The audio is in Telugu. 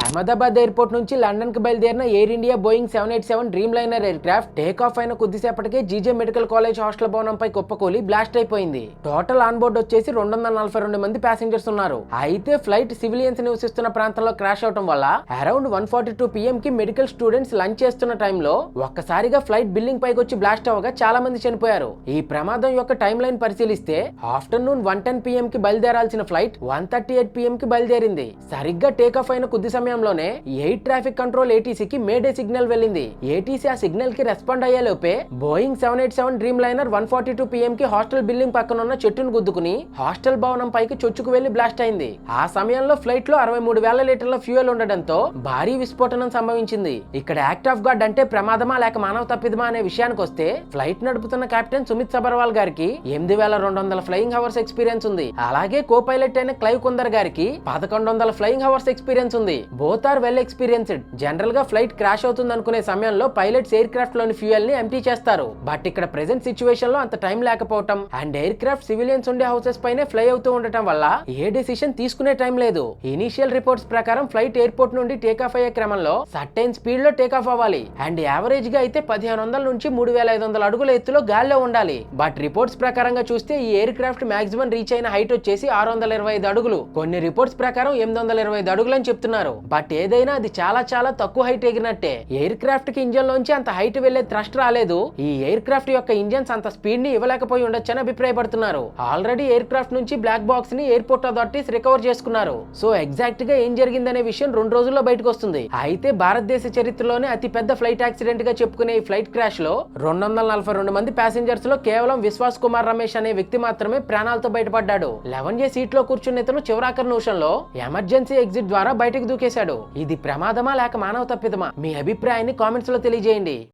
అహ్మదాబాద్ ఎయిర్పోర్ట్ నుంచి లండన్ కి బయలుదేరిన Air India Boeing 787 Dreamliner aircraft take off అయిన కొద్దిసేపటికే జీజే మెడికల్ కాలేజ్ హాస్టల్ భవనంపై కుప్పకూలి బ్లాస్ట్ అయిపోయింది. టోటల్ ఆన్ బోర్డ్ వచ్చేసి 242 మంది ప్యాసింజర్స్ ఉన్నారు. అయితే ఫ్లైట్ సివిలియన్స్ నివసిస్తున్న ప్రాంతంలో క్రాష్ అవడం వల్ల అరౌండ్ 1:42 PM కి మెడికల్ స్టూడెంట్స్ లంచ్ చేస్తున్న టైంలో ఒక్కసారిగా ఫ్లైట్ బిల్డింగ్ పైకి వచ్చి బ్లాస్ట్ అవగా చాలా మంది చనిపోయారు. ఈ ప్రమాదం యొక్క టైం లైన్ పరిశీలిస్తే ఆఫ్టర్నూన్ 1:10 PM కి బయలుదేరాల్సిన ఫ్లైట్ 1:38 PM కి బయలుదేరింది. సరిగ్గా టేక్ ఆఫ్ అయిన కొద్ది సమయంలోనే ఎయిర్ ట్రాఫిక్ కంట్రోల్ ఏటీసీకి మేడే సిగ్నల్ వెళ్ళింది. ఏటీసీ ఆ సిగ్నల్ కి రెస్పాండ్ అయ్యేలోపే బోయింగ్ 787 డ్రీమ్ లైనర్ 1:42 PM కి హాస్టల్ బిల్డింగ్ పక్కన ఉన్న చెట్టును గుద్దుకుని హాస్టల్ భవనం పైకి చొచ్చుకు వెళ్లి బ్లాస్ట్ అయింది. ఆ సమయంలో ఫ్లైట్ లో 63,000 లీటర్ల ఫ్యూయల్ ఉండడంతో భారీ విస్ఫోటనం సంభవించింది. ఇక్కడ యాక్ట్ ఆఫ్ గాడ్ అంటే ప్రమాదమా లేక మానవ తప్పిదమా అనే విషయానికి వస్తే ఫ్లైట్ నడుపుతున్న కెప్టెన్ సుమిత్ సబర్వాల్ గారికి 8,200 ఫ్లయింగ్ హవర్స్ ఎక్స్పీరియన్స్ ఉంది. అలాగే కో పైలట్ అయిన క్లైవ్ కుందర్ గారికి 1100 ఫ్లయింగ్ హవర్స్ ఎక్స్పీరియన్స్ ఉంది. Both are well experienced. General గా ఫ్లైట్ క్రాష్ అవుతుంది అనుకునే సమయంలో పైలట్స్ ఎయిర్ క్రాఫ్ట్ లోని ఫ్యూయల్ ని ఎంటీ చేస్తారు. బట్ ఇక్కడ ప్రెజెంట్ సిచ్యువేషన్ లో అంత టైం లేకపోవటం అండ్ ఎయిర్ క్రాఫ్ట్ సివిలియన్స్ ఉండే హౌసెస్ పైనే ఫ్లై అవుతూ ఉండటం వల్ల ఏ డెసిషన్ తీసుకునే టైం లేదు. ఇనీషియల్ రిపోర్ట్స్ ప్రకారం ఫ్లైట్ ఎయిర్పోర్ట్ నుండి టేక్ ఆఫ్ అయ్యే క్రమంలో సర్టైన్ స్పీడ్ లో టేక్ ఆఫ్ అవ్వాలి అండ్ యావరేజ్ గా అయితే 1500 నుంచి 3500 అడుగుల ఎత్తులో గాల్లో ఉండాలి. బట్ రిపోర్ట్స్ ప్రకారంగా చూస్తే ఈ ఎయిర్ క్రాఫ్ట్ మాక్సిమం రీచ్ అయిన హైట్ వచ్చేసి 625 అడుగులు. కొన్ని రిపోర్ట్స్ ప్రకారం 825 అడుగులు అని చెప్తున్నారు. బట్ ఏదైనా అది చాలా చాలా తక్కువ హైట్ ఎగిరినట్టే. ఎయిర్ క్రాఫ్ట్ కి ఇంజన్ లోంచి అంత హైట్ వెళ్లే థ్రస్ట్ రాలేదు. ఈ ఎయిర్ క్రాఫ్ట్ యొక్క ఇంజన్స్ అంత స్పీడ్ ని ఇవ్వలేకపోయి ఉండొచ్చని అభిప్రాయపడుతున్నారు. ఆల్రెడీ ఎయిర్ క్రాఫ్ట్ నుంచి బ్లాక్ బాక్స్ ని ఎయిర్పోర్ట్ అథారిటీస్ రికవర్ చేసుకున్నారు. సో ఎగ్జాక్ట్ గా ఏం జరిగిందనే విషయం 2 రోజుల్లో బయటకు వస్తుంది. అయితే భారతదేశ చరిత్రలోనే అతి పెద్ద ఫ్లైట్ యాక్సిడెంట్ గా చెప్పుకునే ఈ ఫ్లైట్ క్రాష్ లో 242 మంది ప్యాసింజర్స్ లో కేవలం విశ్వాస్ కుమార్ రమేష్ అనే వ్యక్తి మాత్రమే ప్రాణాలతో బయటపడ్డాడు. 11A సీట్ లో కూర్చున్న ఇతను చివరాఖరి నిమిషంలో ఎమర్జెన్సీ ఎగ్జిట్ ద్వారా బయటకు దూకేశాడు. ఇది ప్రమాదమా లేక మానవ తప్పిదమా? మీ అభిప్రాయాన్ని కామెంట్స్ లో తెలియజేయండి.